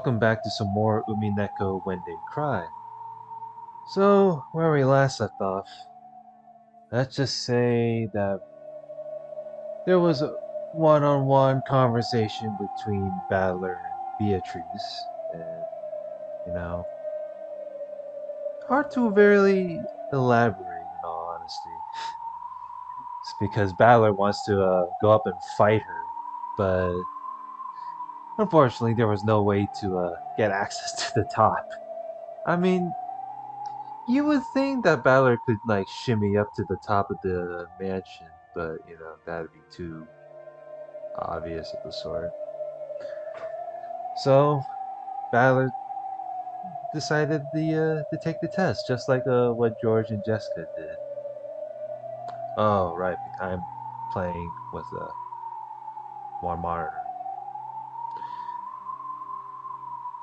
Welcome back to some more Umineko When They Cry. So, where we last left off, let's just say that there was a one-on-one conversation between Battler and Beatrice, and, you know, hard to really elaborate in all honesty. It's because Battler wants to go up and fight her, but unfortunately there was no way to get access to the top. I mean, you would think that Balor could like shimmy up to the top of the mansion, but that'd be too obvious of the sort. So Balor decided to take the test, just like what George and Jessica did. Oh right, I'm playing with one monitor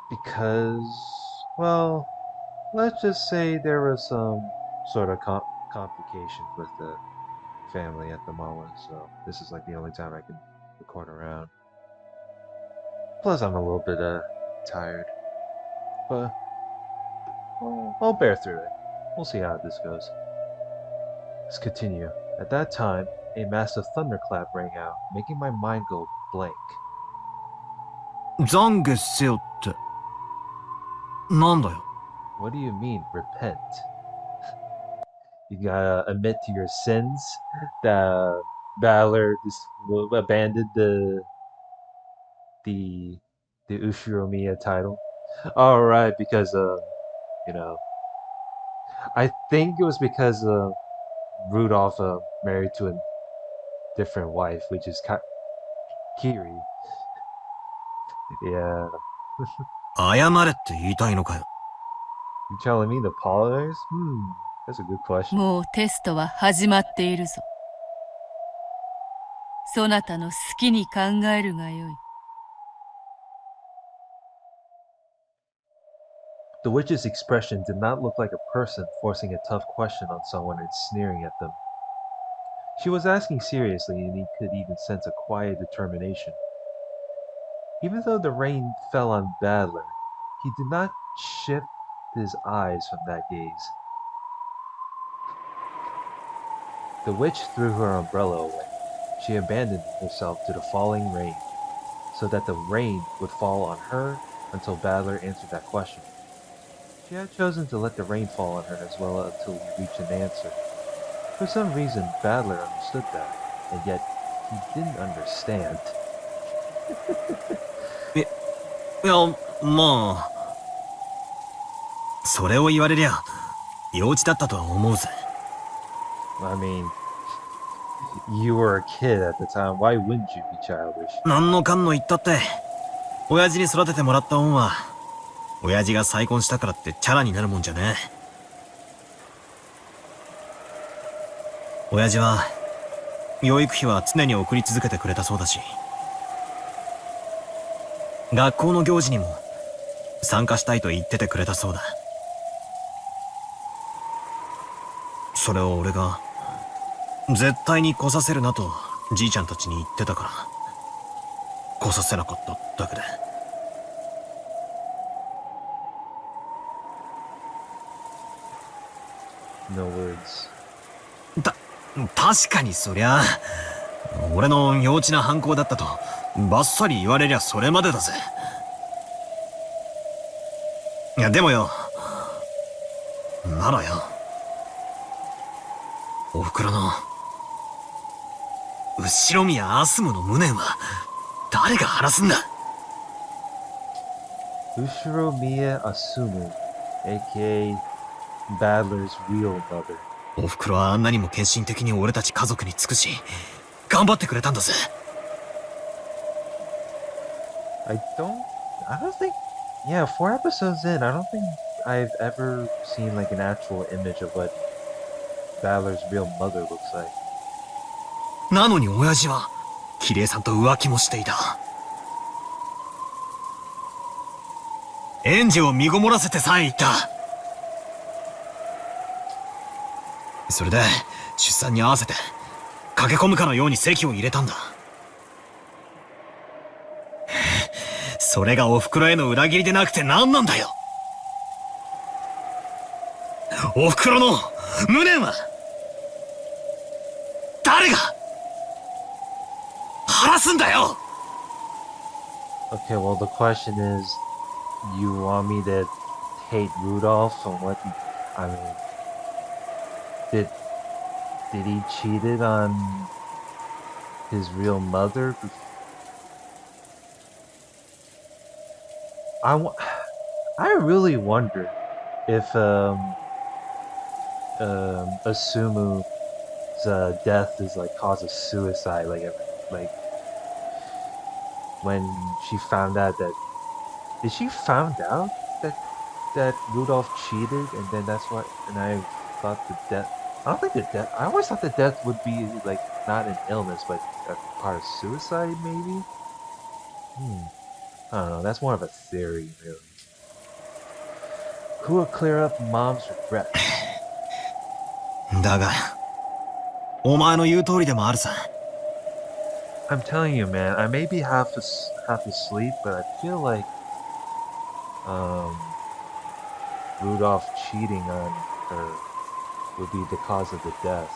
because, well, let's just say there was some sort of complications with the family at the moment, so this is like the only time I can record around. Plus, I'm a little bit tired, but I'll bear through it. We'll see how this goes. Let's continue. At that time, a massive thunderclap rang out, making my mind go blank. 懺悔せよって、なんだよ。What do you mean, repent? You gotta admit to your sins that Balor abandoned the the Ushiromiya title. All right, because you know, I think it was because Rudolph married to a different wife, which is Kiri. Yeah. 謝れって言いたいのかよ。You telling me to apologize? That's a good question. もうテストは始まっているぞ。そなたの好きに考えるがよい。The witch's expression did not look like a person forcing a tough question on someone and sneering at them. She was asking seriously, and he could even sense a quiet determination. Even though the rain fell on Badler, he did not shift his eyes from that gaze. The witch threw her umbrella away. She abandoned herself to the falling rain, so that the rain would fall on her until Badler answered that question. She had chosen to let the rain fall on her as well until he reached an answer. For some reason, Badler understood that, and yet he didn't understand. いや、まあ、それを言われりゃ、幼稚だったとは思うぜ。I mean, you were a kid at the time. Why wouldn't you be childish? なんのかんの言ったって、親父に育ててもらった恩は、親父が再婚したからってチャラになるもんじゃねえ。親父は、養育費は常に送り続けてくれたそうだし、学校の行事にも参加したいと言っててくれたそうだ。それを俺が、絶対に来させるなとじいちゃんたちに言ってたから、来させなかっただけで。No words. 確かにそりゃ、俺の幼稚な反抗だったと、バッサリ言われりゃそれまでだぜ。いや、でもよ、ならよ、おふくろの、後ろ宮アスムの無念は、誰が晴らすんだ。Ushiromiya Asumu, aka Badler's real mother. おふくろはあんなにも献身的に俺たち家族に尽くし、頑張ってくれたんだぜ。I don't think, yeah, 4 episodes in, I don't think I've ever seen like an actual image of what Badler's real mother looks like. なのに親父は、キリエさんと浮気もしていた。園児を身ごもらせてさえいた。それで、出産に合わせて、駆け込むかのように籍を入れたんだ。それがお袋への裏切りでなくて何なんだよ。お袋の無念は誰が晴らすんだよ。 Okay, well, the question is, you want me to hate Rudolph and what he, I mean, did he cheated on his real mother? I really wonder if Asumu's death is like cause of suicide, like when she found out that did she found out that Rudolph cheated, and then that's why, and I thought the death. I don't think the death. I always thought the death would be like not an illness, but a part of suicide, maybe. I don't know. That's more of a theory, really. Who will clear up Mom's regrets? だが、お前の言う通りでもあるさ。I'm telling you, man. I may be half asleep, but I feel like Rudolph cheating on her would be the cause of the death.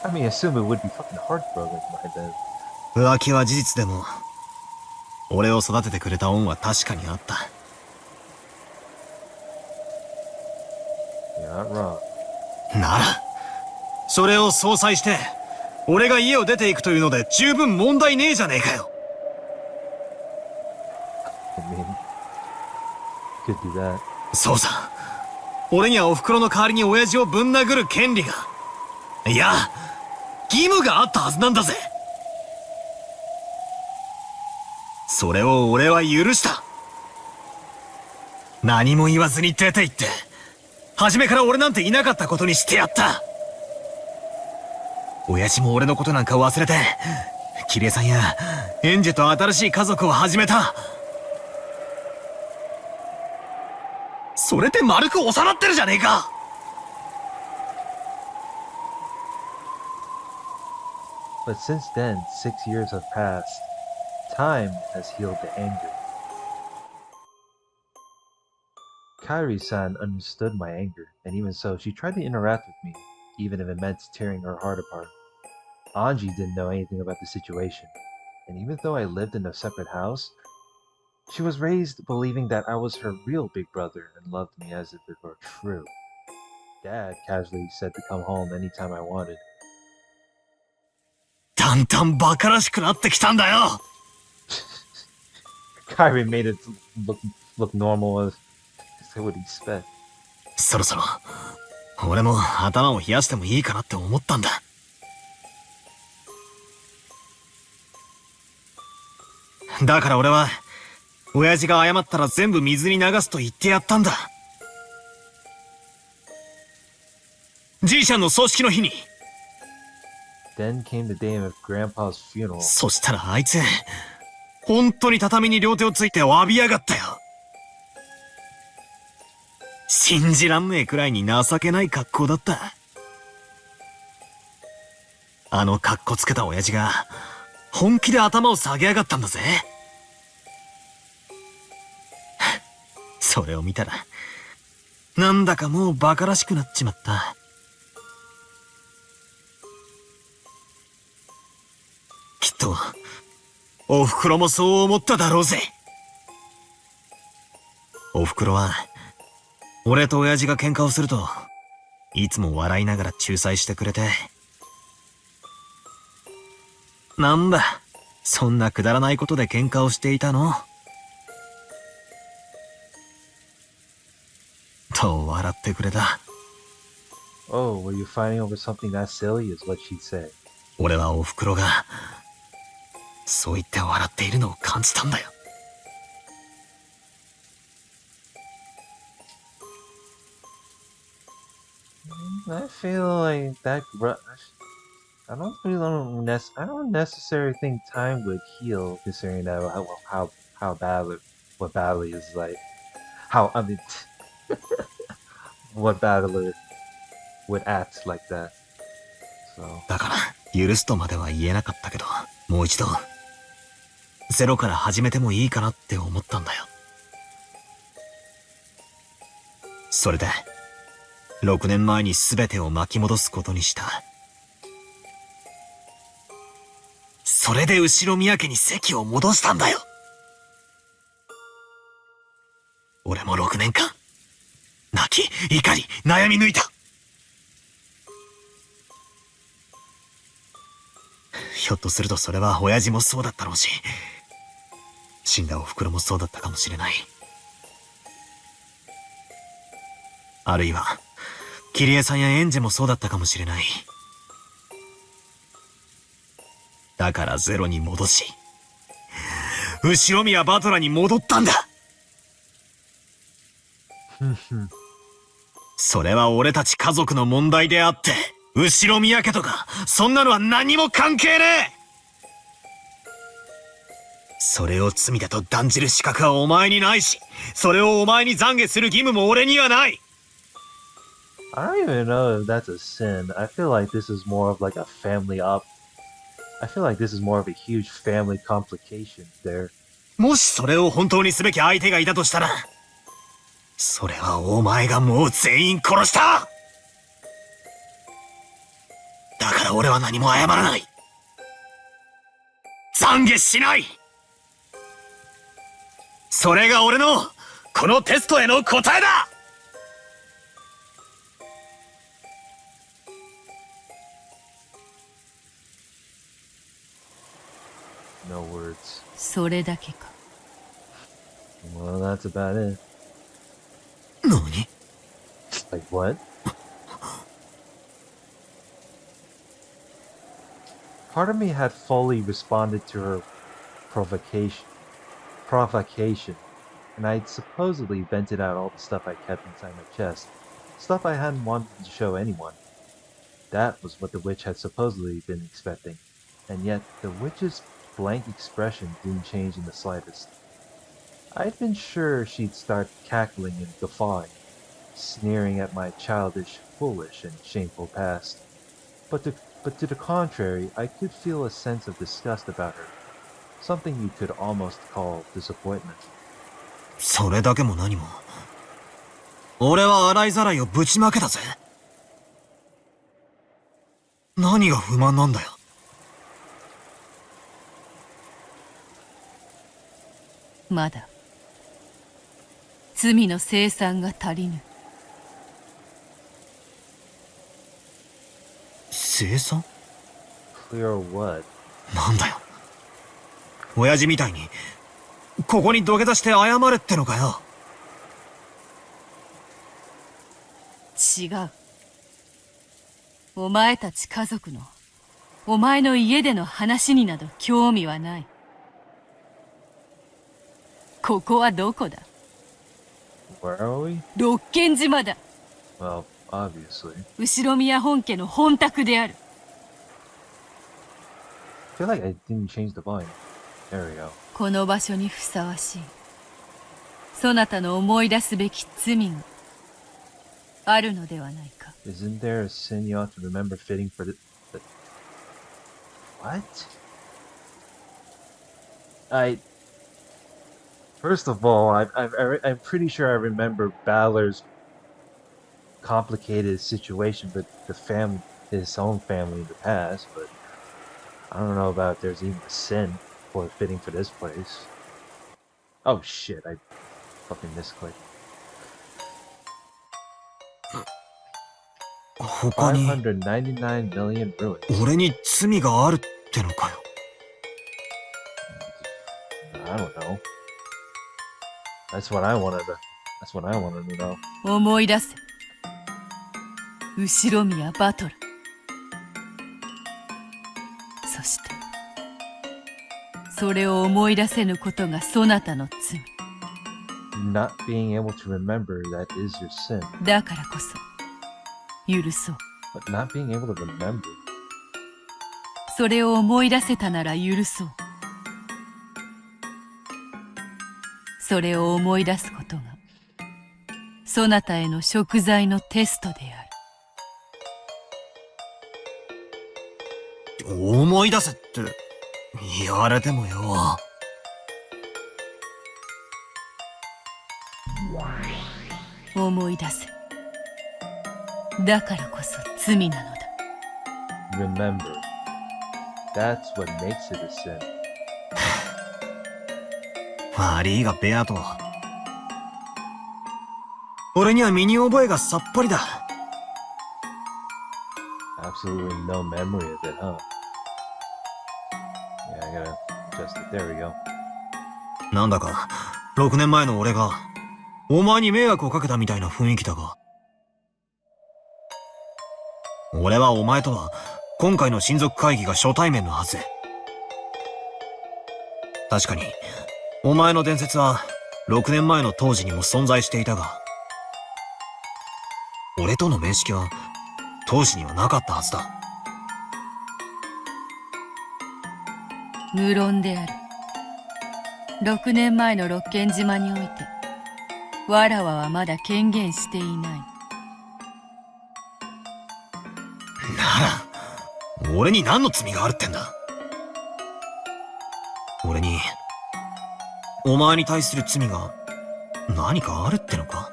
I mean, assume it would be fucking heartbroken by then. 浮気は事実でも、俺を育ててくれた恩は確かにあった。You're not wrong. なら、それを相殺して、俺が家を出ていくというので十分問題ねえじゃねえかよ。I mean, could do that. そうさ。俺にはお袋の代わりに親父をぶん殴る権利が、いや、義務があったはずなんだぜ。それを俺は許した。何も言わずに出て行って、初めから俺なんていなかったことにしてやった。親父も俺のことなんか忘れて、キリエさんやエンジェと新しい家族を始めた。それで丸く収まってるじゃねえか。But since then, 6 years have passed. Time has healed the anger. Kairi-san understood my anger, and even so, she tried to interact with me, even if it meant tearing her heart apart. Anji didn't know anything about the situation, and even though I lived in a separate house, she was raised believing that I was her real big brother and loved me as if it were true. Dad casually said to come home anytime I wanted. だんだんバカらしくなってきたんだよ。Kairi made it look normal as I would expect. そろそろ俺も頭を冷やしてもいいかなって思ったんだ。だから俺は親父が謝ったら全部水に流すと言ってやったんだ。じいちゃんの葬式の日に。Then came the day of Grandpa's funeral. そしたらあいつ本当に畳に両手をついて詫びやがったよ。信じらんねえくらいに情けない格好だった。あの格好つけた親父が本気で頭を下げやがったんだぜ。それを見たらなんだかもうバカらしくなっちまった。きっとおふくろもそう思っただろうぜ。おふくろは俺と親父が喧嘩をするといつも笑いながら仲裁してくれて、なんだそんなくだらないことで喧嘩をしていたのと笑ってくれた。 Oh, were you fighting over something that silly? Is what she'd say. 俺はおふくろがそう言って笑っているのを感じたんだよ。I feel like that. I don't necessarily think time would heal, considering that how badly what badly is like. How I mean, what battler would act like that. So. だから許すとまでは言えなかったけど、もう一度ゼロから始めてもいいかなって思ったんだよ。それで、6年前に全てを巻き戻すことにした。それで後宮家に席を戻したんだよ。俺も6年間、泣き、怒り、悩み抜いた。ひょっとするとそれは親父もそうだったろうし、死んだお袋もそうだったかもしれない。あるいは、桐江さんやエンジェもそうだったかもしれない。だからゼロに戻し、後宮バトラに戻ったんだ。それは俺たち家族の問題であって、後宮家とか、そんなのは何も関係ねえ。それを罪だと断じる資格はお前にないし、それをお前に懺悔する義務も俺にはない。I don't even know if that's a sin. I feel like this is more of like a family I feel like this is more of a huge family complication there. もしそれを本当にすべき相手がいたとしたら、それはお前がもう全員殺した。だから俺は何も謝らない。懺悔しない。それが俺のこのテストへの答えだ。No words. それだけか。Well, that's about it. 何？ Like what? Part of me had fully responded to her provocation, and I'd supposedly vented out all the stuff I kept inside my chest, stuff I hadn't wanted to show anyone. That was what the witch had supposedly been expecting, and yet the witch's blank expression didn't change in the slightest. I'd been sure she'd start cackling and guffawing, sneering at my childish, foolish, and shameful past. But to the contrary, I could feel a sense of disgust about her, something you could almost call disappointment. それだけも何も。俺は洗いざらいをぶちまけたぜ。何が不満なんだよ。まだ罪の清算が足りぬ。清算？ Clear what? なんだよ。親父みたいに、ここに土下座して謝れってのかよ。違う。お前たち家族の、お前の家での話になど興味はない。ここはどこだ？ Where are we? 六軒島だ。Well, obviously. 後宮本家の本宅である。I feel like I didn't change the volume. There we go. この場所にふさわしい。そなたの思い出すべき罪があるのではないか。Isn't there a sin you ought to remember fitting for the... What? First of all, I'm pretty sure I remember Balor's complicated situation with his own family in the past, but I don't know about if there's even a sin for fitting for this place. Oh shit, I fucking misclicked. 他に599 million ruins. 俺に罪があるってのかよ。I don't know. That's what I wanted to know. 思い出せ。後宮バトル。そして、それを思い出せぬことがそなたの罪。Not being able to remember, that is your sin. だからこそ、許そう。But not being able to remember. それを思い出せたなら許そう。それを思い出すことが、そなたへの贖罪のテストである。思い出せって言われてもよ。思い出せ。だからこそ罪なのだ。Remember, that's what makes it a sin. 悪いがベアト。俺には身に覚えがさっぱりだ。Absolutely no memory of it, huh? Yeah, I gotta adjust it. There we go. なんだか、6年前の俺が、お前に迷惑をかけたみたいな雰囲気だが。俺はお前とは、今回の親族会議が初対面のはず。確かに、お前の伝説は、6年前の当時にも存在していたが、俺との面識は、当時にはなかったはずだ。無論である。6年前の六軒島において、わらわはまだ権限していない。なら、俺に何の罪があるってんだ。俺に、お前に対する罪が、何かあるってのか？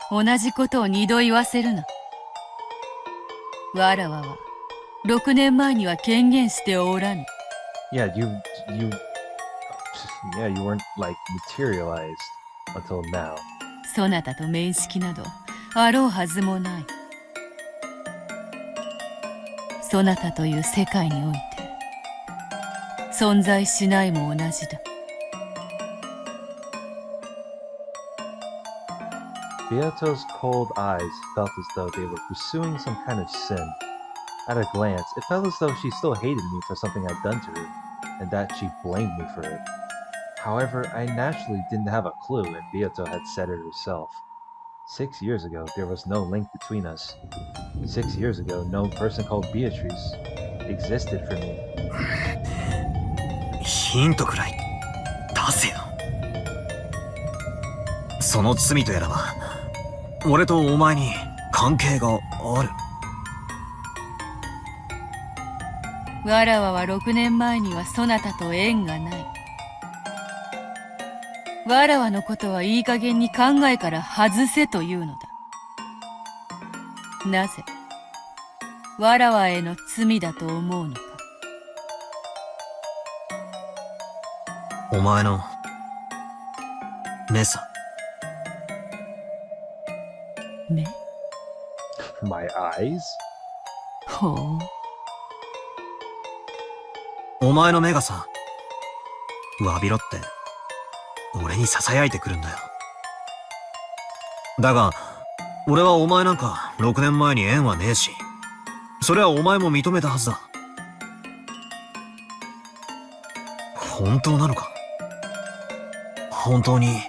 同じことを二度言わせるな。わらわは、6年前には権限しておらぬ。Yeah, yeah, you weren't like materialized until now. そなたと面識などあろうはずもない。そなたという世界において存在しないも同じだ。Beato's cold eyes felt as though they were pursuing some kind of sin. At a glance, it felt as though she still hated me for something I'd done to her, and that she blamed me for it. However, I naturally didn't have a clue, and Beato had said it herself. 6 years ago, there was no link between us. 6 years ago, no person called Beatrice existed for me. ヒントくらい、出せよ。その罪とやらは、俺とお前に関係がある。わらわは6年前にはそなたと縁がない。わらわのことはいい加減に考えから外せというのだ。なぜわらわへの罪だと思うのか。お前の目さ。目？ My eyes? ほう。お前の目がさ、詫びろって、俺に囁いてくるんだよ。だが、俺はお前なんか6年前に縁はねえし、それはお前も認めたはずだ。本当なのか？本当に、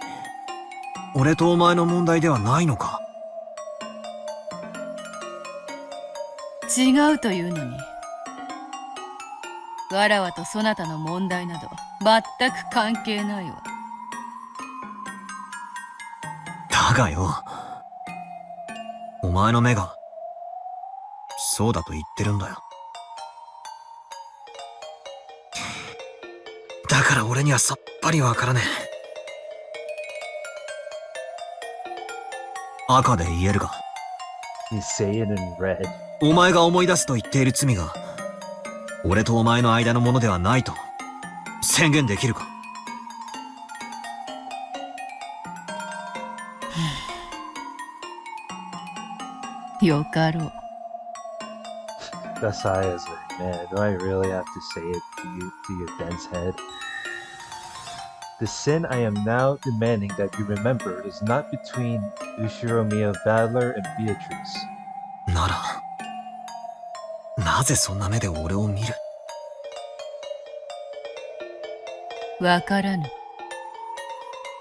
俺とお前の問題ではないのか？違うというのに。わらわとそなたの問題など全く関係ないわ。だがよ、お前の目がそうだと言ってるんだよ。だから俺にはさっぱりわからねえ。赤で言えるが、 You say it in red. お前が思い出すと言っている罪が俺とお前の間のものではないと宣言できるか？よかろう。Dasai is like, man, do I really have to say it to your dense head? The sin I am now demanding that you remember is not between Ushiromiya Battler and Beatrice. なら、なぜそんな目で俺を見る？わからぬ。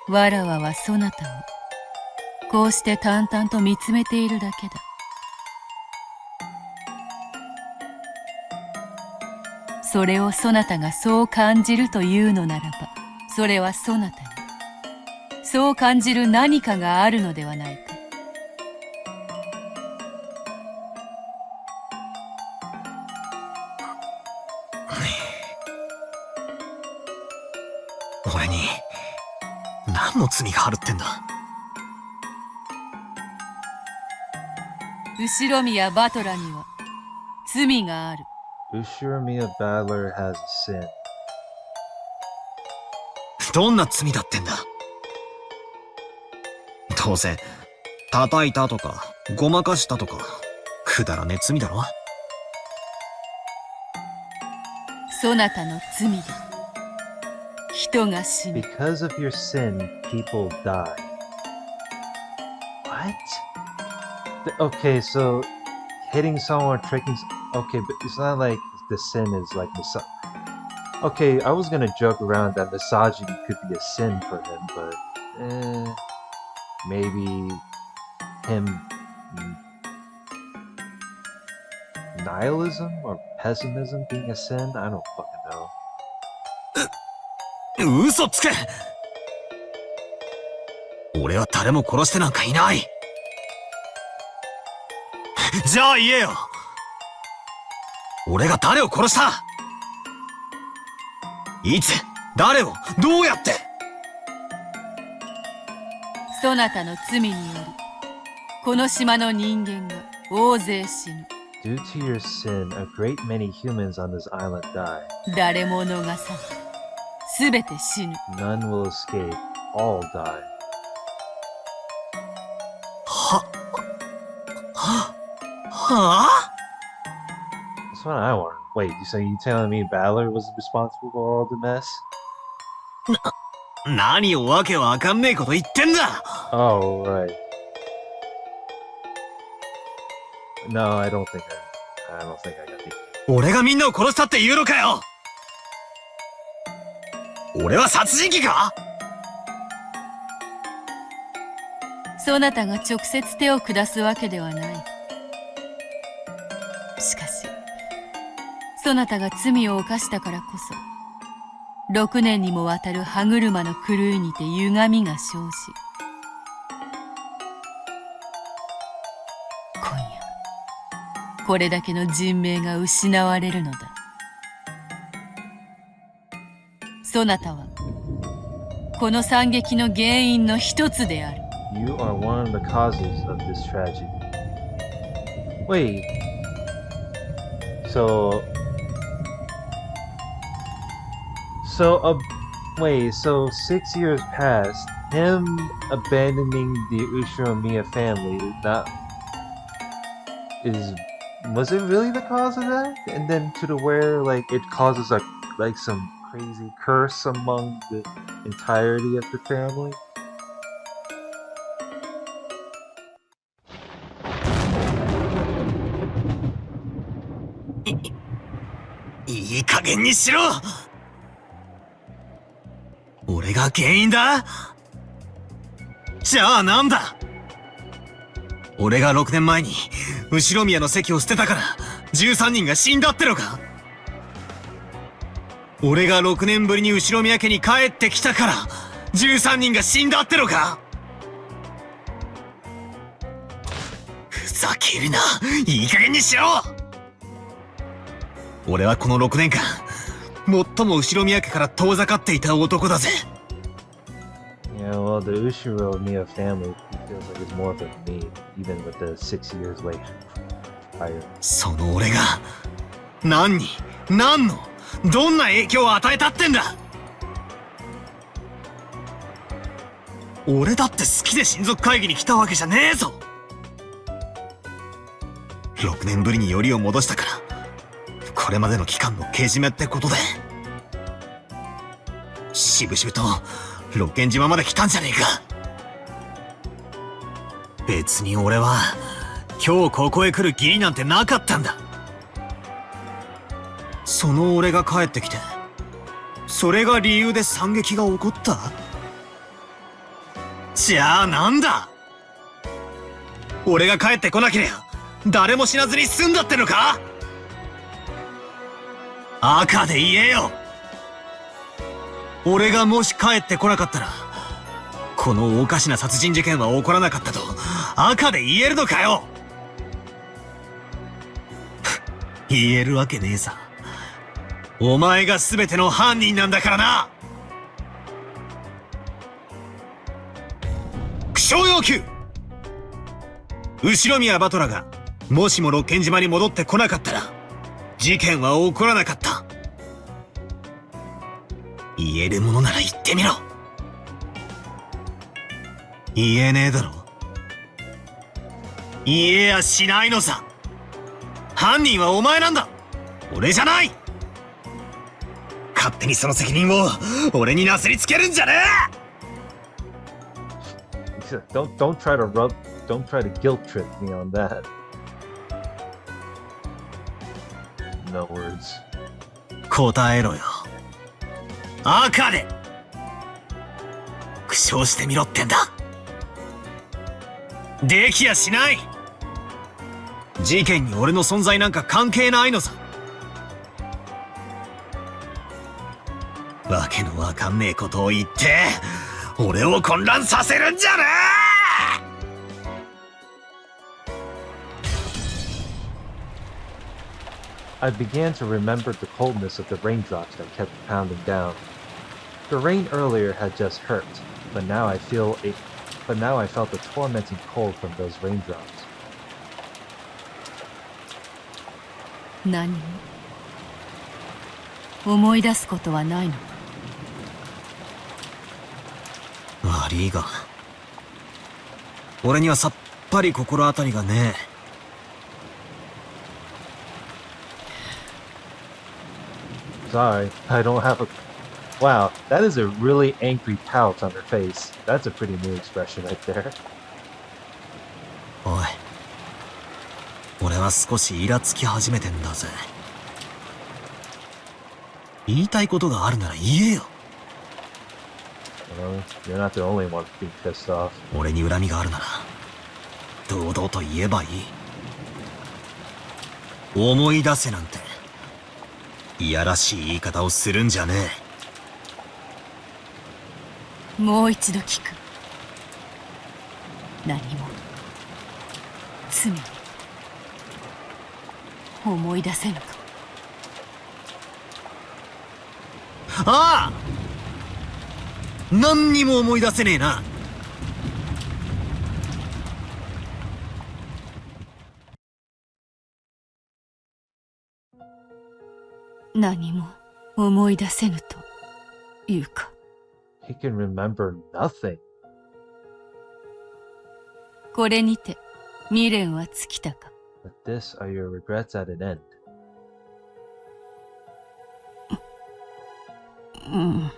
わらわはそなたをこうして淡々と見つめているだけだ。それをそなたがそう感じるというのならば、それはそなたにそう感じる何かがあるのではないか。俺に、何の罪があるってんだ。後宮バトラには罪がある。Ushiramiya Battler has a sin. どんな罪だってんだ。どうせ、叩いたとか、ごまかしたとか、くだらねえ罪だろ。そなたの罪で人が死ぬ。 Because of your sin, people die. What? Okay, so hitting someone, okay, but it's not like the sin is like okay, I was gonna joke around that misogyny could be a sin for him, but maybe him nihilism or pessimism being a sin? I don't fucking know. 嘘つけ。俺は誰も殺してなんかいない。じゃあ言えよ。俺が誰を殺した？いつ、誰を、どうやって？そなたの罪によりこの島の人間が大勢死ぬ。 Due to your sin, a great many humans on this island die. 誰も逃さずすべて死ぬ。 None will escape. All die. はぁ？ That's what I want. Wait, so you telling me Balor was responsible for all the mess? 何をわけわかんねえこと言ってんだ。 Oh, right. No, I don't think I got the... 俺がみんなを殺したって言うのかよ。俺は殺人鬼か？そなたが直接手を下すわけではない。しかしそなたが罪を犯したからこそ6年にもわたる歯車の狂いにて歪みが生じ、今夜これだけの人命が失われるのだ。そなたはこの惨劇の原因の一つである。 You are one of the causes of this tragedy. Wait. So 6 years passed. Him abandoning the Ushiramiya family was it really the cause of that? And then to the where like it causes like some crazy curse among the entirety of the family? いい加減にしろ。俺が原因だ？じゃあなんだ？俺が6年前に後宮の席を捨てたから13人が死んだってのか？俺が6年ぶりに後宮家に帰ってきたから13人が死んだってのか？ふざけるな。いい加減にしろ。俺はこの6年間最も後宮家から遠ざかっていた男だぜ。Yeah, well, the Ushiramiya family feels like it's more of a me, even with the 6 years later. その俺が何に、何の、どんな影響を与えたってんだ。俺だって好きで親族会議に来たわけじゃねえぞ。6年ぶりによりを戻したからこれまでの期間のけじめってことでしぶしぶと六軒島まで来たんじゃねえか。別に俺は今日ここへ来る義理なんてなかったんだ。その俺が帰ってきてそれが理由で惨劇が起こった？じゃあなんだ？俺が帰ってこなければ誰も死なずに済んだってのか？赤で言えよ。俺がもし帰ってこなかったらこのおかしな殺人事件は起こらなかったと赤で言えるのかよ。言えるわけねえさ。お前が全ての犯人なんだからな。証要求。後宮バトラがもしも六軒島に戻ってこなかったら事件は起こらなかった。言えるものなら言ってみろ。言えねえだろ。言えやしないのさ。犯人はお前なんだ、俺じゃない。勝手にその責任を俺になすりつけるんじゃねえ。Don't try to guilt trip me on that. No words. 答えろよ。赤で苦笑してみろってんだ。できやしない。事件に俺の存在なんか関係ないのさ。わけのわかんねえことを言って俺を混乱させるんじゃねI began to remember the coldness of the raindrops that kept pounding down. The rain earlier had just hurt, but now I felt the tormenting cold from those raindrops. 何も思い出すことはないのか。悪いが俺にはさっぱり心当たりがねえ。Sorry, I don't have a... Wow, that is a really angry pout on her face. That's a pretty new expression right there. おい、俺は少しイラつき始めてんだぜ。言いたいことがあるなら言えよ。You're not the only one being pissed off. 俺に恨みがあるなら堂々と言えばいい。思い出せなんていやらしい言い方をするんじゃねえ。もう一度聞く。何も罪に思い出せぬか。ああ、何にも思い出せねえな。何も思い出せぬというか。He can remember nothing. これにて未練は尽きたか。But this are your regrets at an end. うん。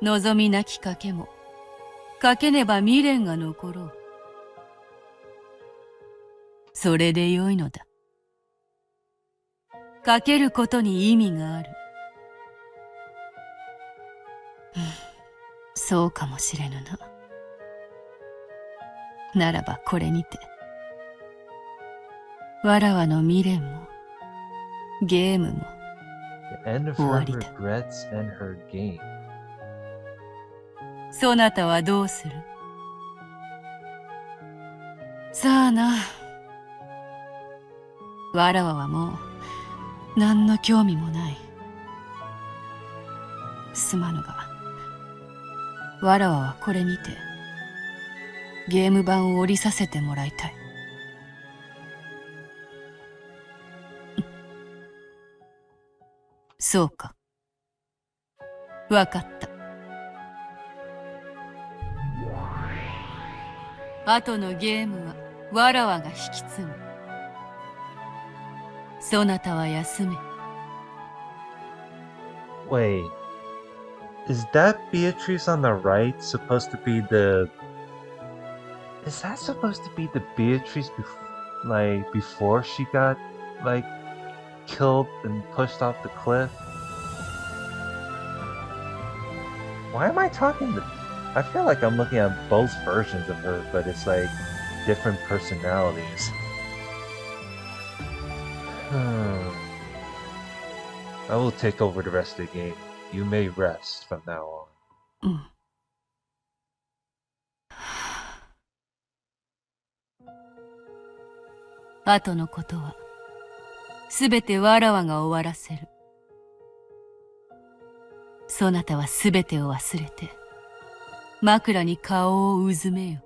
望みなき賭けも賭けねば未練が残ろう。それでよいのだ。賭けることに意味がある。そうかもしれぬな。ならばこれにてわらわの未練もゲームも The end of her regrets and her game. そなたはどうする？さあな。わらわはもう何の興味もない。すまぬがわらわはこれにてゲーム版を降りさせてもらいたい。そうか。わかった。後のゲームはわらわが引き継ぐ。そなたは休め。Wait, is that Beatrice on the right supposed to be the... Is that supposed to be the Beatrice before she got, killed and pushed off the cliff? Why am I talking to... I feel like I'm looking at both versions of her, but it's different personalities. I will take over the rest of the game. You may rest from now on. うん。後のことはすべてわらわが終わらせる。そなたはすべてを忘れて枕に顔をうずめよ。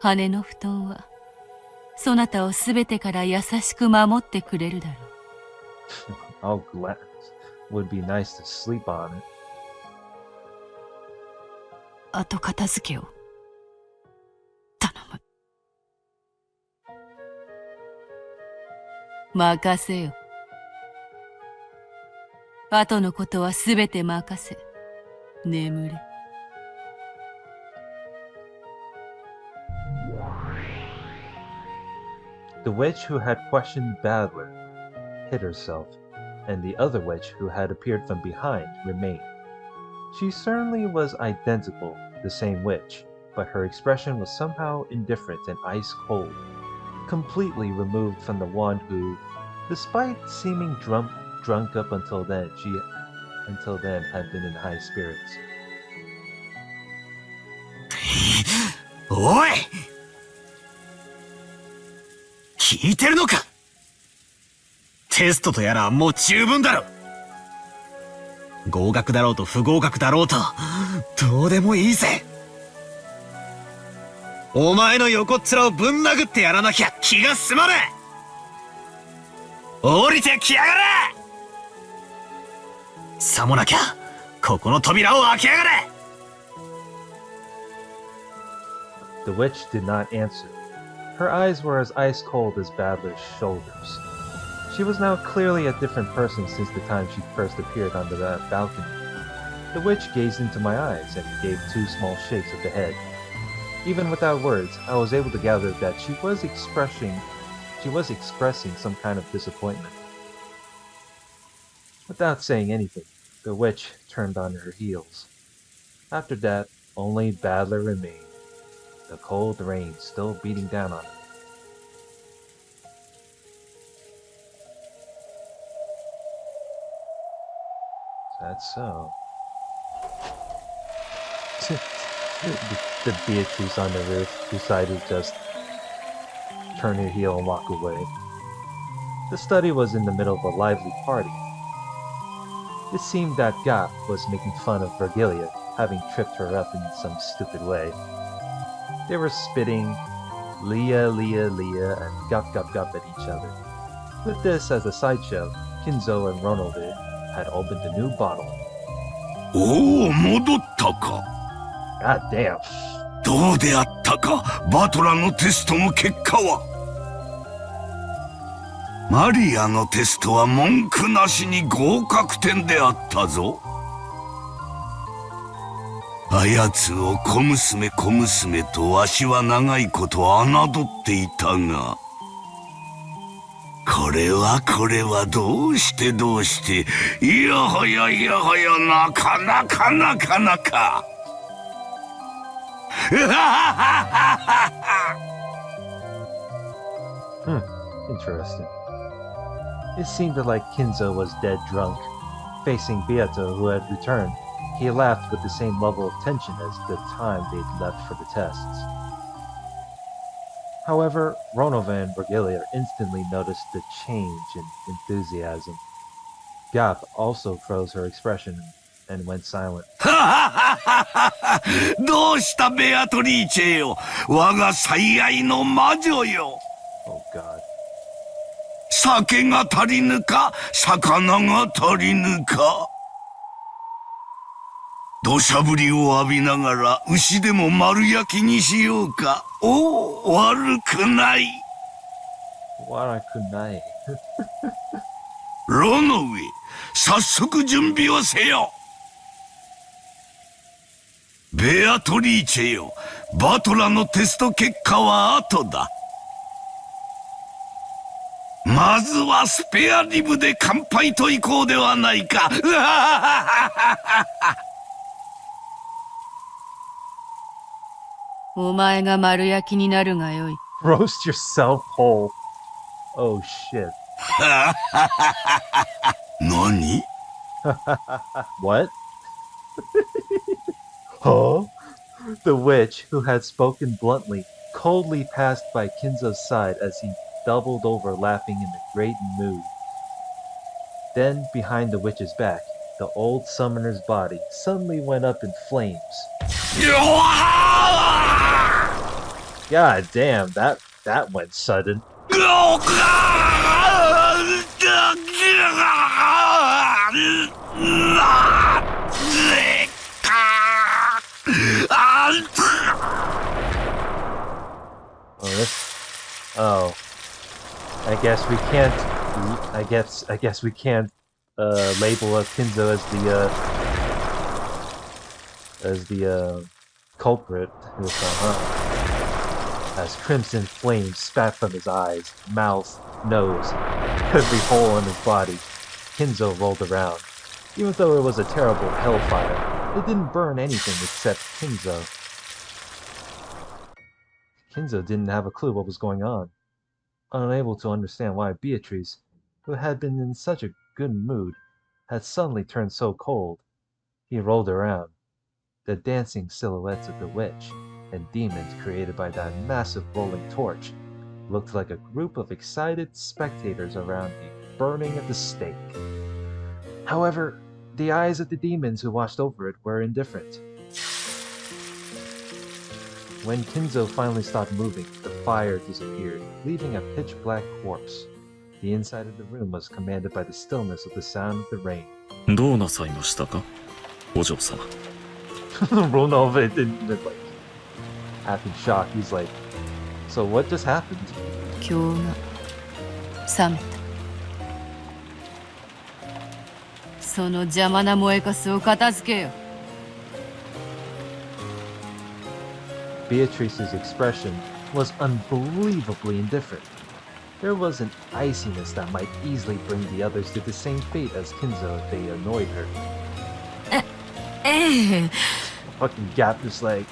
羽の布団はそなたをすべてから優しく守ってくれるだろう。Oh, glad. Would be nice to sleep on it. 後片付けを頼む。任せよ。後のことはすべて任せ、眠れ。The witch who had questioned Badler hid herself, and the other witch who had appeared from behind remained. She certainly was identical, the same witch, but her expression was somehow indifferent and ice-cold, completely removed from the one who, despite seeming drunk up until then, had been in high spirits. おい！聞いてるのか？テストとやらはもう十分だろ。合格だろうと不合格だろうとどうでもいいぜ。お前の横っ面をぶん殴ってやらなきゃ気が済まねえ。降りてきやがれ。さもなきゃここの扉を開けやがれ。 The witch did not answer. Her eyes were as ice-cold as Badler's shoulders. She was now clearly a different person since the time she first appeared on the balcony. The witch gazed into my eyes and gave two small shakes of the head. Even without words, I was able to gather that she was expressing some kind of disappointment. Without saying anything, the witch turned on her heels. After that, only Badler remained, the cold rain still beating down on him. That's so. the Beatrice on the roof decided to just turn her heel and walk away. The study was in the middle of a lively party. It seemed that Gap was making fun of Virgilia, having tripped her up in some stupid way. They were spitting Leah, Leah, Leah, and Gup, Gup, Gup at each other. With this as a sideshow, Kinzo and Ronaldo had opened a new bottle. Oh, 戻ったか。 God damn. どうであったか、バトラのテストの結果は。マリアのテストは文句なしに合格点であったぞ。あやつを小娘小娘とわしは長いこと侮っていたが、これはどうしていやはやなかなか。Interesting. It seemed like Kinzo was dead drunk. Facing Beato, who had returned, he laughed with the same level of tension as the time they'd left for the tests. However, Ronova and Virgilia instantly noticed the change in enthusiasm. Gap also froze her expression and went silent. どうしたベアトリーチェよ、我が最愛の魔女よ。 Oh God. 酒が足りぬか、魚が足りぬか。土砂降りを浴びながら牛でも丸焼きにしようか。おお、悪くない。悪くない。ロノウェ、早速準備をせよ。ベアトリーチェよ、バトラのテスト結果は後だ。まずはスペアリブで乾杯といこうではないか。お前が丸焼きになるがよい。Roast yourself whole. Oh shit. 何？ What? Huh? The witch, who had spoken bluntly, coldly passed by Kinzo's side as he doubled over laughing in a great mood. Then, behind the witch's back, the old summoner's body suddenly went up in flames. God damn, that went sudden. Oh, I guess we can't. I guess we can't label Kinzo as the culprit. As crimson flames spat from his eyes, mouth, nose, every hole in his body, Kinzo rolled around. Even though it was a terrible hellfire, it didn't burn anything except Kinzo. Kinzo didn't have a clue what was going on. Unable to understand why Beatrice, who had been in such a good mood, had suddenly turned so cold, he rolled around. The dancing silhouettes of the witch and demons created by that massive rolling torch looked like a group of excited spectators around a burning at the stake. However, the eyes of the demons who watched over it were indifferent. When Kinzo finally stopped moving, the fire disappeared, leaving a pitch-black corpse. The inside of the room was commanded by the stillness of the sound of the rain. どうなさいましたか、お嬢様。Ronova didn't like act in shock. He's like, so what just happened? 今日が冷めた。その邪魔な燃えかすを片付けよ。Beatrice's expression was unbelievably indifferent. There was an iciness that might easily bring the others to the same fate as Kinzo if they annoyed her. Fucking Gap is like,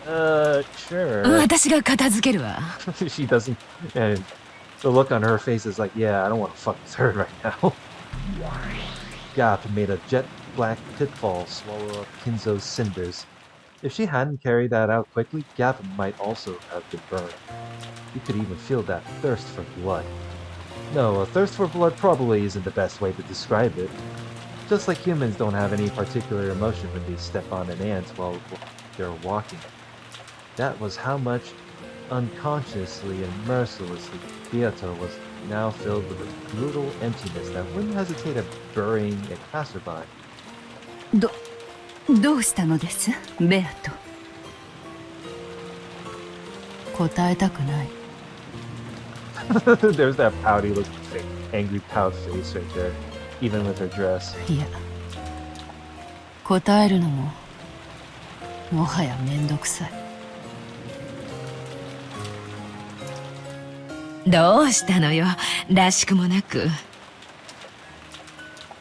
sure. 私が片付けるわ。She doesn't, and the look on her face is like, yeah, I don't want to fuck with her right now. Gap made a jet black pitfall swallow up Kinzo's cinders. If she hadn't carried that out quickly, Gap might also have been burned. You could even feel that thirst for blood. No, a thirst for blood probably isn't the best way to describe it. Just like humans don't have any particular emotion when they step on an ant while they're walking. That was how much, unconsciously and mercilessly, Beato was now filled with a brutal emptiness that wouldn't hesitate at burying a passerby. どうしたのです、ベアト。答えたくない。There's that pouty looking thing, angry pout face right there, even with her dress. いや、答えるのももはやめんどくさい。どうしたのよ、らしくもなく。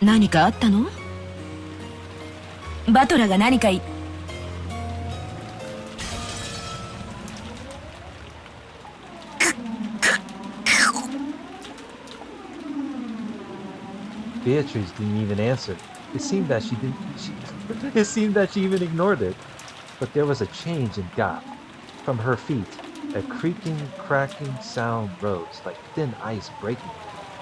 何かあったの？バトラが何か言っ Beatrice didn't even answer. It seemed that it seemed that she even ignored it. But there was a change in Gap. From her feet, a creaking, cracking sound rose like thin ice breaking,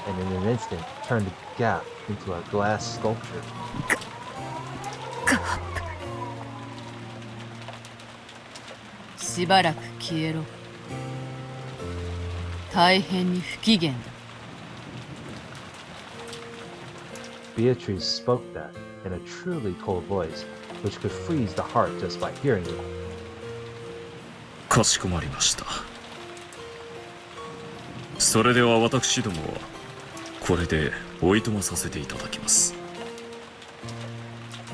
and in an instant turned Gap into a glass sculpture. Gap. しばらく消えろ。大変に不機嫌だ。Beatrice spoke that in a truly cold voice, which could freeze the heart just by hearing it. かしこまりました。それでは私どもはこれでおいとまさせていただきます。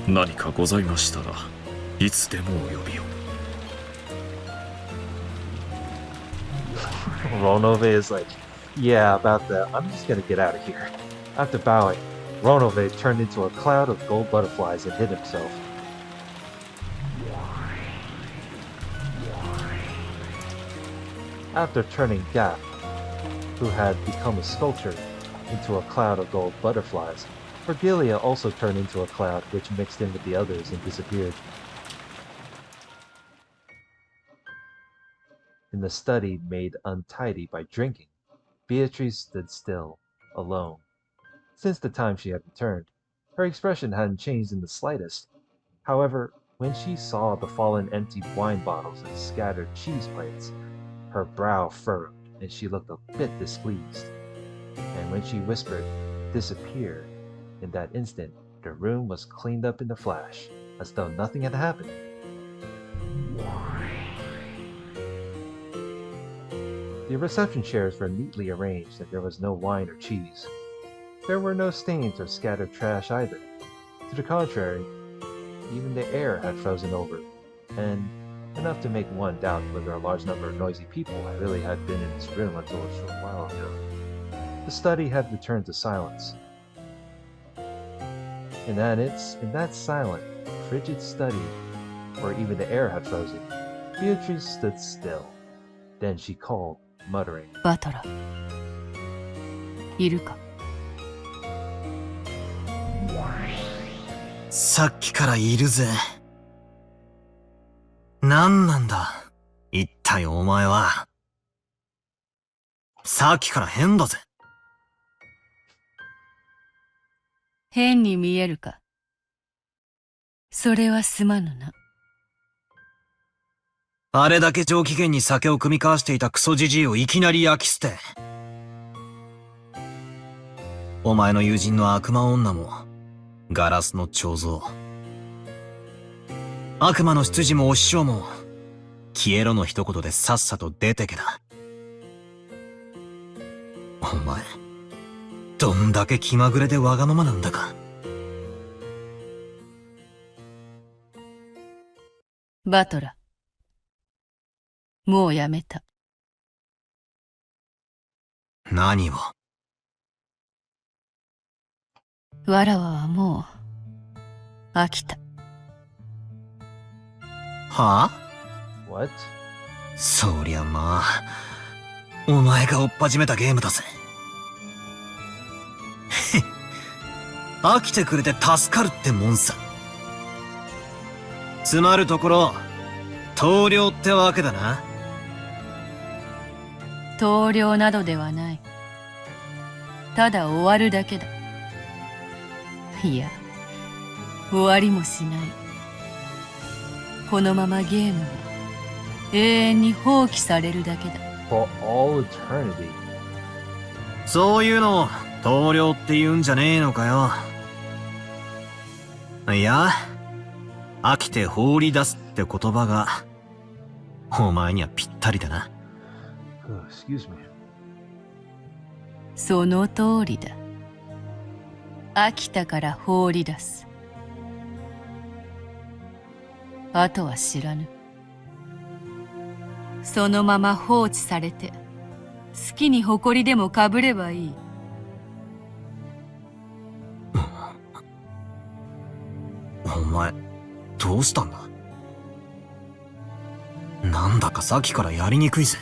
何かございましたらいつでもお呼びを。Ronove is like, yeah, about that. I'm just gonna get out of here. After bowing, Ronove turned into a cloud of gold butterflies and hid himself. After turning Gap, who had become a sculpture, into a cloud of gold butterflies, Virgilia also turned into a cloud which mixed in with the others and disappeared. In the study made untidy by drinking, Beatrice stood still, alone. Since the time she had returned, Her expression hadn't changed in the slightest. However, when she saw the fallen empty wine bottles and scattered cheese plates, her brow furrowed and she looked a bit displeased. And when she whispered, "Disappear," in that instant, the room was cleaned up in a flash, as though nothing had happened. The reception chairs were neatly arranged and there was no wine or cheese. There were no stains or scattered trash either. To the contrary, even the air had frozen over, and enough to make one doubt whether a large number of noisy people really had been in this room until a short while ago. The study had returned to silence. In that silent, frigid study, where even the air had frozen, Beatrice stood still. Then she called, muttering, バトラいるか。さっきからいるぜ。なんなんだ一体お前は。さっきから変だぜ。変に見えるか。それはすまぬな。あれだけ上機嫌に酒を酌み交わしていたクソじじいをいきなり焼き捨て。お前の友人の悪魔女も、ガラスの彫像。悪魔の執事もお師匠も、消えろの一言でさっさと出てけだ。お前、どんだけ気まぐれでわがままなんだか。バトラもうやめた。何を。わらわはもう飽きた。はあ？ "What?" そりゃまあ、お前が追っ始めたゲームだぜ。飽きてくれて助かるってもんさ。つまるところ、投了ってわけだな。投了などではない。ただ終わるだけだ。いや、終わりもしない。このままゲームは永遠に放棄されるだけだ。For all eternity. そういうのを投了って言うんじゃねえのかよ。いや、飽きて放り出すって言葉が、お前にはぴったりだな。Excuse me. その通りだ。飽きたから放り出す。あとは知らぬ。そのまま放置されて、好きに埃でもかぶればいい。お前、どうしたんだ？なんだかさっきからやりにくいぜ。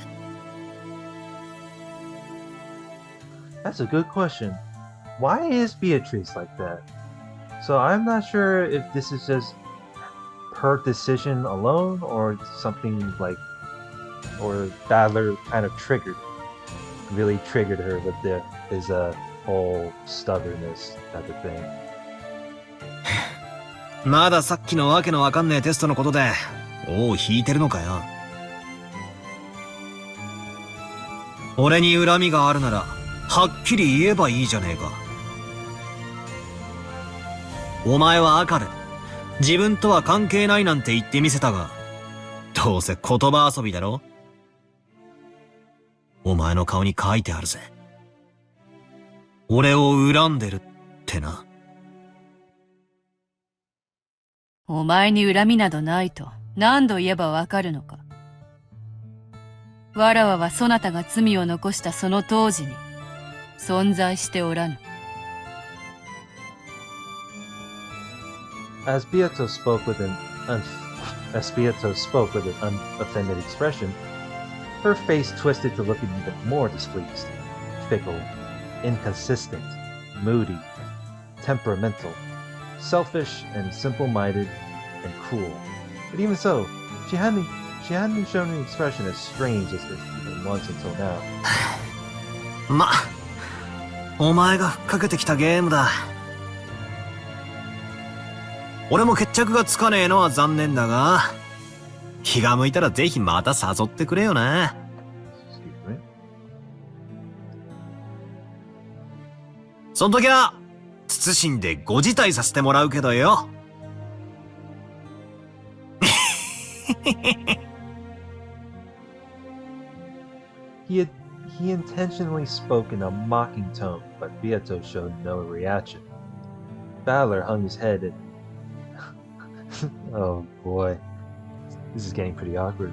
That's a good question. Why is Beatrice like that? So I'm not sure if this is just her decision alone or something like, or Badler kind of really triggered her with his whole stubbornness type of thing. まださっきのわけのわかんねえテストのことで、尾を引いてるのかよ。俺に恨みがあるなら、はっきり言えばいいじゃねえか。お前は赤で、自分とは関係ないなんて言ってみせたが、どうせ言葉遊びだろ？お前の顔に書いてあるぜ。俺を恨んでるってな。お前に恨みなどないと何度言えばわかるのか。わらわはそなたが罪を残したその当時に存在しておらぬ。As Beato spoke with an unoffended expression, her face twisted to look even more displeased, fickle, inconsistent, moody, temperamental, selfish and simple-minded and cruel. But even so, she hadn't shown an expression as strange as this even once until now. ま、お前がふっかけてきたゲームだ。俺も決着がつかねえのは残念だが、気が向いたらぜひまた誘ってくれよな。Excuse me. そん時は、謹んでご辞退させてもらうけどよ。He intentionally spoke in a mocking tone, but Beato showed no reaction. Battler hung his head and... oh boy. This is getting pretty awkward.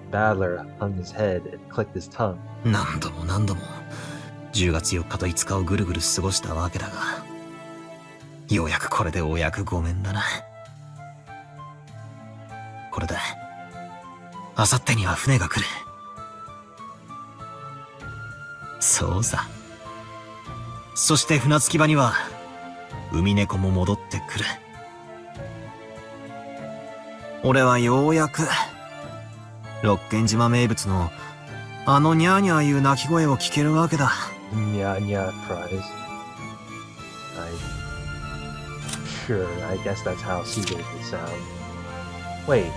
Battler hung his head and clicked his tongue. 何度も何度も、10月4日と5日をぐるぐる過ごしたわけだが、ようやくこれでお役御免だな。これで、あさってには船が来る。そうさ。そして船着き場には、海猫も戻ってくる。俺はようやく、六軒島名物の、あのニャーニャーいう鳴き声を聞けるわけだ。Nya nya cries. Sure, I guess that's how seagulls would sound. Wait.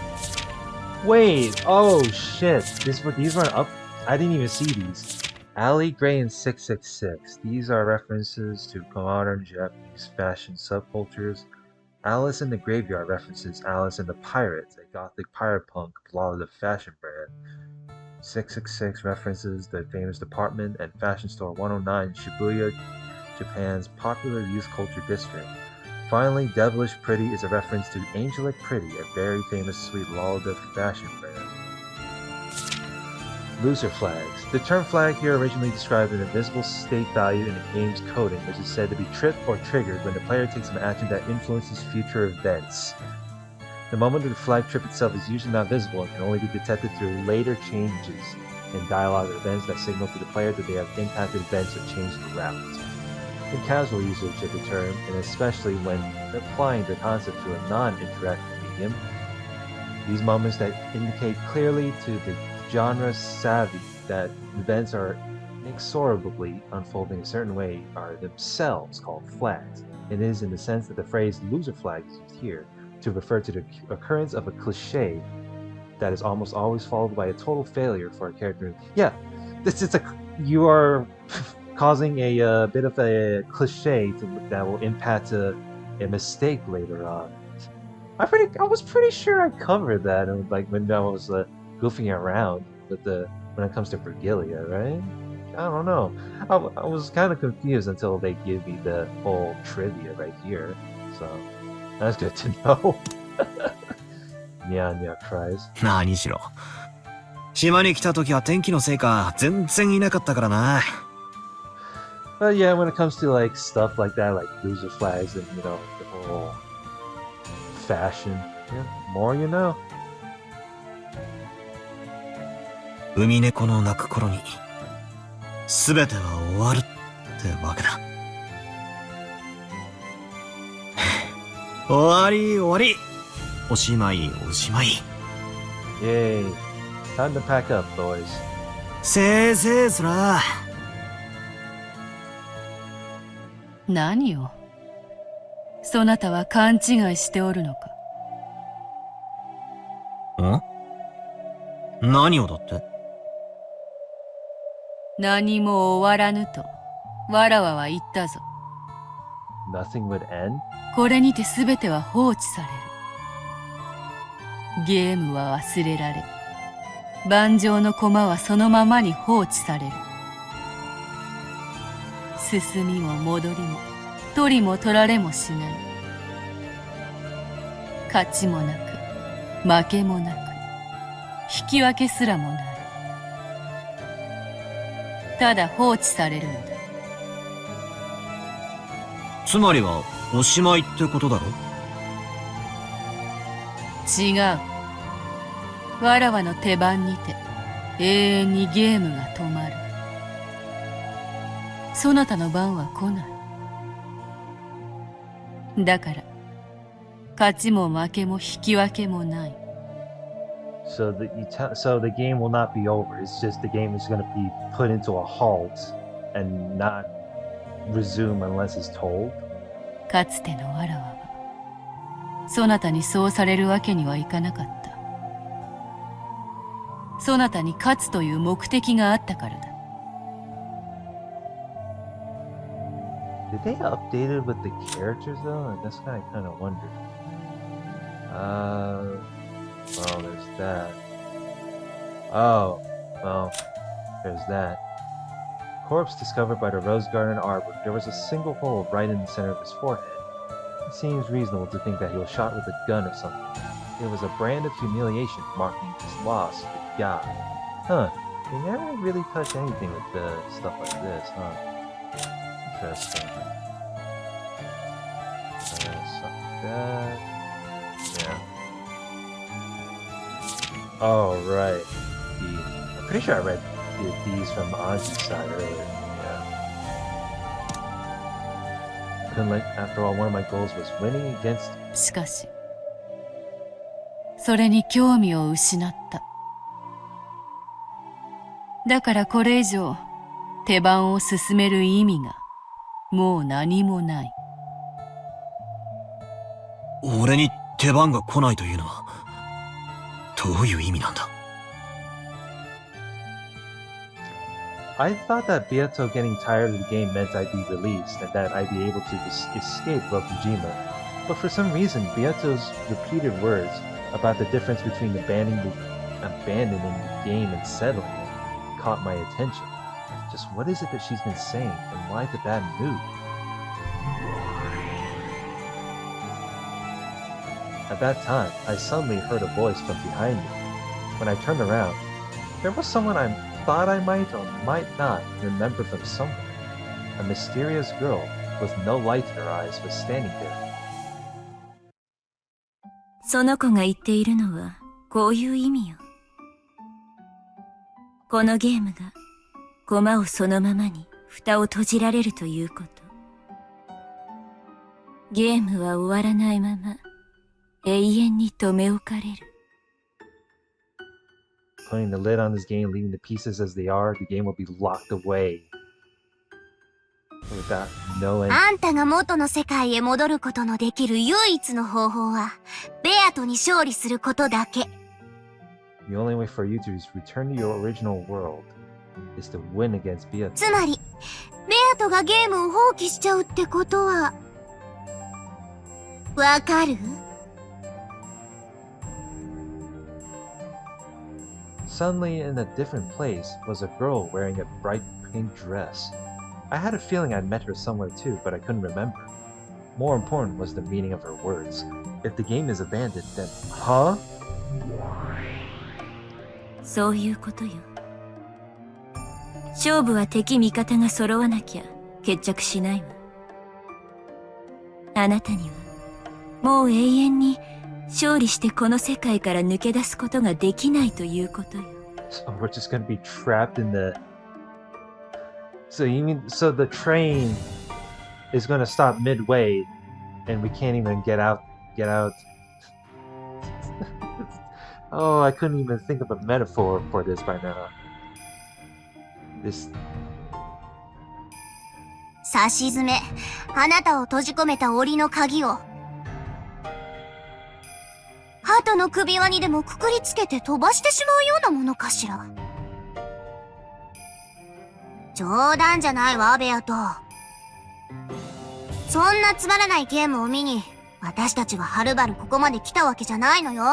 Oh shit. These weren't up. I didn't even see these. Ali, Gray, and 666. These are references to modern Japanese fashion subcultures. Alice in the Graveyard references Alice and the Pirates, a gothic pirate punk blotted fashion brand. 666 references the famous department and fashion store 109 in Shibuya, Japan's popular youth culture district. Finally, Devilish Pretty is a reference to Angelic Pretty, a very famous sweet Lolita fashion brand. Loser flags. The term flag here originally described an invisible state value in a game's coding, which is said to be tripped or triggered when the player takes an action that influences future events. The moment of the flag trip itself is usually not visible and can only be detected through later changes in dialogue or events that signal to the player that they have impacted events or changed the route. In casual usage of the term, and especially when applying the concept to a non-interactive medium, these moments that indicate clearly to the genre savvy that events are inexorably unfolding a certain way are themselves called flags. It is in the sense that the phrase loser flag is used here to refer to the occurrence of a cliche that is almost always followed by a total failure for a character. Yeah, you are causing a bit of a cliche that will impact a mistake later on. I was pretty sure I covered that, like when I was goofing around with when it comes to Vergilia, right? I don't know. I was kind of confused until they give me the whole trivia right here. So that's good to know. Nya nya cries. 何しろ。島に来た時は天気のせいか全然いなかったからな。But yeah, when it comes to like stuff like that, like loser flags and the whole fashion, yeah, more you know. 海猫の鳴く頃に、すべては終わるってわけだ。終わり終わり。おしまいおしまい。Yay. Time to pack up, boys. せいせいすら。何をそなたは勘違いしておるのか。ん？何をだって？何も終わらぬとわらわは言ったぞ。Nothing would end? これにて全ては放置される。ゲームは忘れられ、盤上の駒はそのままに放置される。進みも戻りも取りも取られもしない。勝ちもなく負けもなく引き分けすらもない。ただ放置されるのだ。つまりはおしまいってことだろ？違う。わらわの手番にて永遠にゲームが止まる。そなたの番は来ない。だから勝ちも負けも引き分けもない。So the game will not be over. It's just the game is going to be put into a halt and not resume unless it's told. かつてのわらわはそなたにそうされるわけにはいかなかった。そなたに勝つという目的があったからだ。Did they update it with the characters though? That's what I kind of wondered. Well, there's that. Oh, well, there's that. Corpse discovered by the Rose Garden Arbor. There was a single hole right in the center of his forehead. It seems reasonable to think that he was shot with a gun or something. It was a brand of humiliation marking his loss to God. Huh. They never really touch anything with stuff like this, huh? Interesting. Something like that. Yeah. Oh, right. I'm pretty sure I read these from Anji's side earlier. Yeah. Couldn't let, after all, one of my goals was winning against. しかし、それに興味を失った。だからこれ以上、手番を進める意味が、もう何もない。俺に手番が来ないというのは、どういう意味なんだ？ I thought that Beato getting tired of the game meant I'd be released and that I'd be able to escape Rokujima. But for some reason, Beato's repeated words about the difference between abandoning the game and settling it caught my attention. Just what is it that she's been saying, and why the bad mood? At that time, I suddenly heard a voice from behind me. When I turned around, there was someone I thought I might or might not remember from somewhere. A mysterious girl with no light in her eyes was standing there. その子が言っているのはこういう意味よ。このゲームが駒をそのままに蓋を閉じられるということ。ゲームは終わらないまま永遠に留め置かれる。Putting the lid on this game, leaving the pieces as they are, the game will be locked away. Without no end. あんたが元の世界へ戻ることのできる唯一の方法は、ベアトに勝利することだけ。The only way for you to return to your original world is to win against Beato. つまり、ベアトがゲームを放棄しちゃうってことは、わかるSuddenly, in a different place, was a girl wearing a bright pink dress. I had a feeling I'd met her somewhere too, but I couldn't remember. More important was the meaning of her words. If the game is abandoned, then... Huh? そういうことよ。勝負は敵味方が揃わなきゃ決着しないわ。あなたにはもう永遠に勝利してこの世界から抜け出すことができないということよ。So we're just gonna be trapped in the... So you mean... So the train is gonna stop midway and we can't even get out... Oh, I couldn't even think of a metaphor for this by now. This... さしずめ、あなたを閉じ込めた檻の鍵を、鳩の首輪にでもくくりつけて飛ばしてしまうようなものかしら。冗談じゃないわ、ベアト。そんなつまらないゲームを見に、私たちははるばるここまで来たわけじゃないのよ。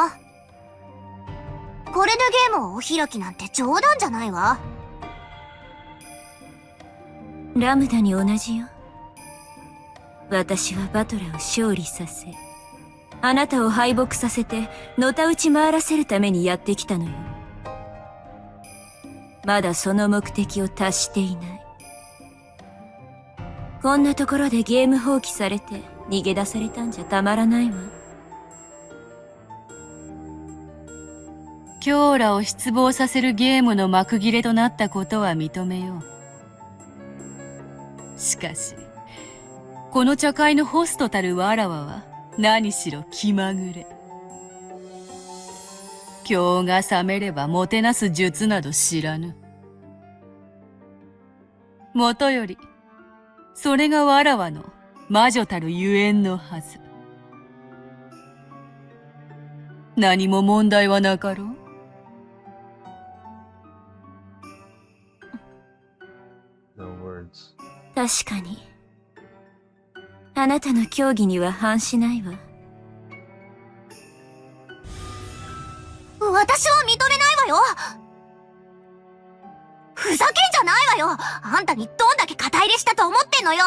これでゲームをお開きなんて冗談じゃないわ。ラムダに同じよ。私はバトラを勝利させ、あなたを敗北させて、のたうち回らせるためにやってきたのよ。まだその目的を達していない。こんなところでゲーム放棄されて、逃げ出されたんじゃたまらないわ。キョーラを失望させるゲームの幕切れとなったことは認めよう。しかし、この茶会のホストたるわらわは何しろ気まぐれ。今日が覚めればもてなす術など知らぬ。もとより、それがわらわの魔女たるゆえんのはず。何も問題はなかろう。No words. 確かに。あなたの教義には反しないわ。私は認めないわよ。ふざけんじゃないわよ。あんたにどんだけ肩入れしたと思ってんのよ。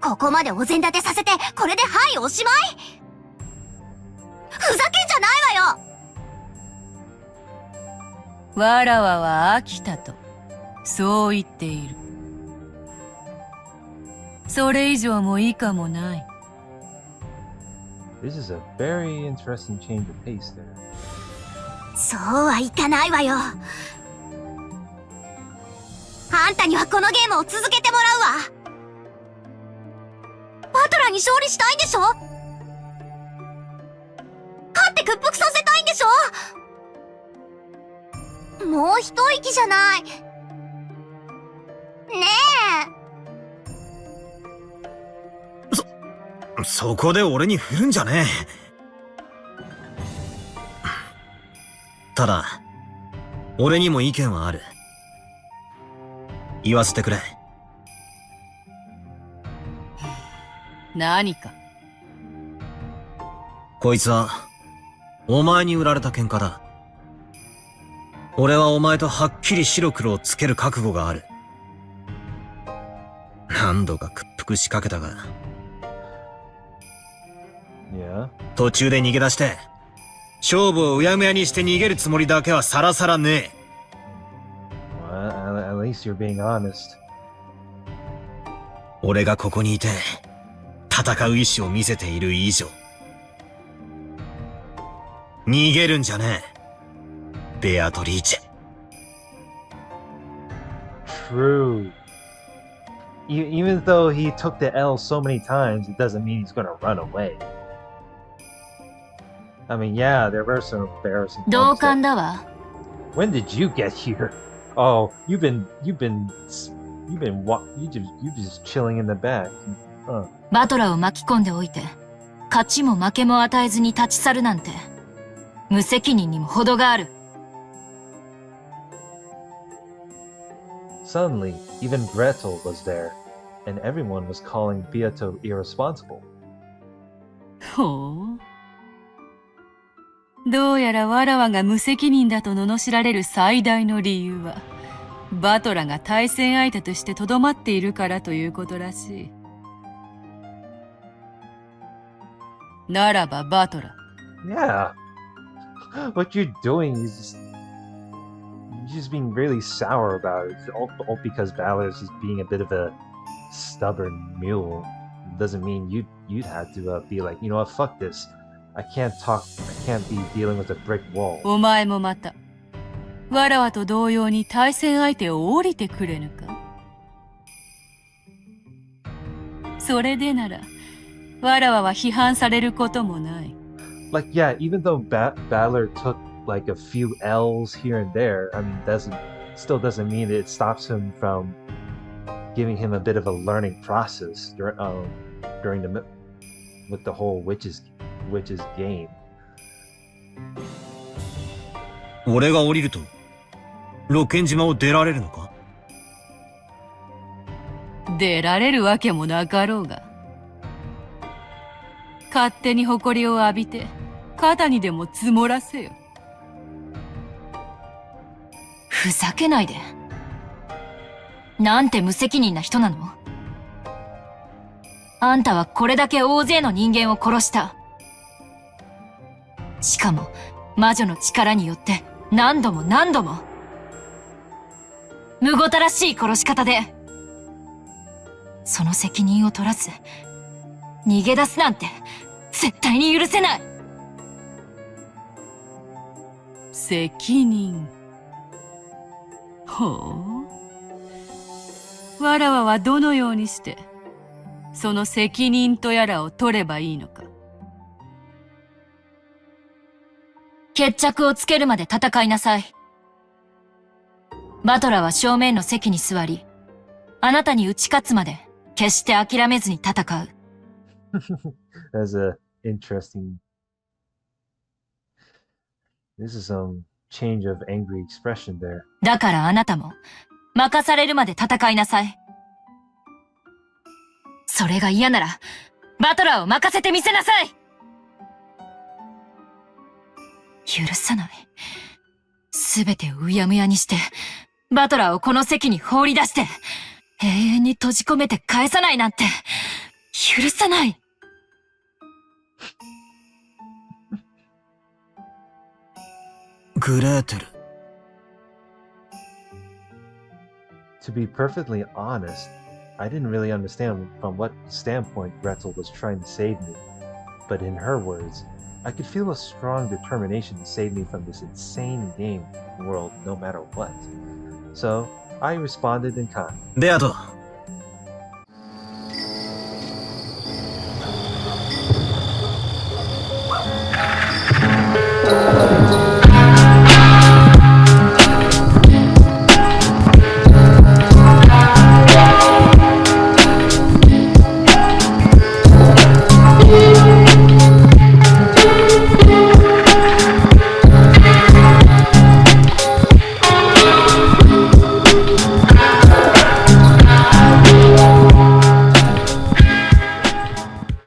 ここまでお膳立てさせて、これではいおしまい。ふざけんじゃないわよ。わらわは飽きたと、そう言っている。それ以上も以下もない。This is a very interesting change of pace there. そうはいかないわよ。あんたにはこのゲームを続けてもらうわ。バトラーに勝利したいんでしょ？勝って屈服させたいんでしょ？もう一息じゃない。ねそこで俺に振るんじゃねえ。ただ、俺にも意見はある。言わせてくれ。何か。こいつは、お前に売られた喧嘩だ。俺はお前とはっきり白黒をつける覚悟がある。何度か屈服しかけたが、Yeah. 途中で逃げ出して、勝負をうやむやにして逃げるつもりだけはさらさらねえ。Well, at least you're being honest. 俺がここにいて、戦う意志を見せている以上。逃げるんじゃねえ。ベアトリーチェ。True. Even though he took the L so many times, it doesn't mean he's gonna run away. I mean, yeah, there were some embarrassing 同 moments. 感だわ。 When did you get here? Oh, you've just chilling in the back. Huh. バトラーを巻き込んでおいて、勝ちも負けも与えずに立ち去るなんて、無責任にも程がある。Suddenly, even Gretel was there, and everyone was calling Beato irresponsible. ほう。どうやらわらわが無責任だと罵られる最大の理由は、バトラが対戦相手としてとどまっているからということらしい。ならばバトラ。Yeah. What you're doing is you're just being really sour about it. All because Balor's just being a bit of a stubborn mule. Doesn't mean you'd have to be like, you know what, fuck this. I can't be dealing with a brick wall. お前もまた、わらわと同様に対戦相手を降りてくれぬか。それでなら、わらわは批判されることもない。Like, yeah, even though Balor took like a few L's here and there, I mean, still doesn't mean it stops him from giving him a bit of a learning process during with the whole witches game. 俺が降りると、ロケン島を出られるのか？出られるわけもなかろうが。勝手に誇りを浴びて、肩にでも積もらせよ。ふざけないで。なんて無責任な人なの？あんたはこれだけ大勢の人間を殺した。しかも、魔女の力によって何度も何度も。むごたらしい殺し方で。その責任を取らず、逃げ出すなんて、絶対に許せない。責任。ほう。わらわはどのようにして、その責任とやらを取ればいいのか。決着をつけるまで戦いなさい。バトラは正面の席に座り、あなたに打ち勝つまで、決して諦めずに戦う。That's a interesting This is some change of angry expression there. だからあなたも、任されるまで戦いなさい。それが嫌なら、バトラーを任せてみせなさい。許さない。すべてをうやむやにして、バトラーをこの席に放り出して、永遠に閉じ込めて返さないなんて、許さない。グレーテル。To be perfectly honest, I didn't really understand from what standpoint Gretel was trying to save me. But in her words, I could feel a strong determination to save me from this insane game world no matter what. So, I responded in kind. ベアト。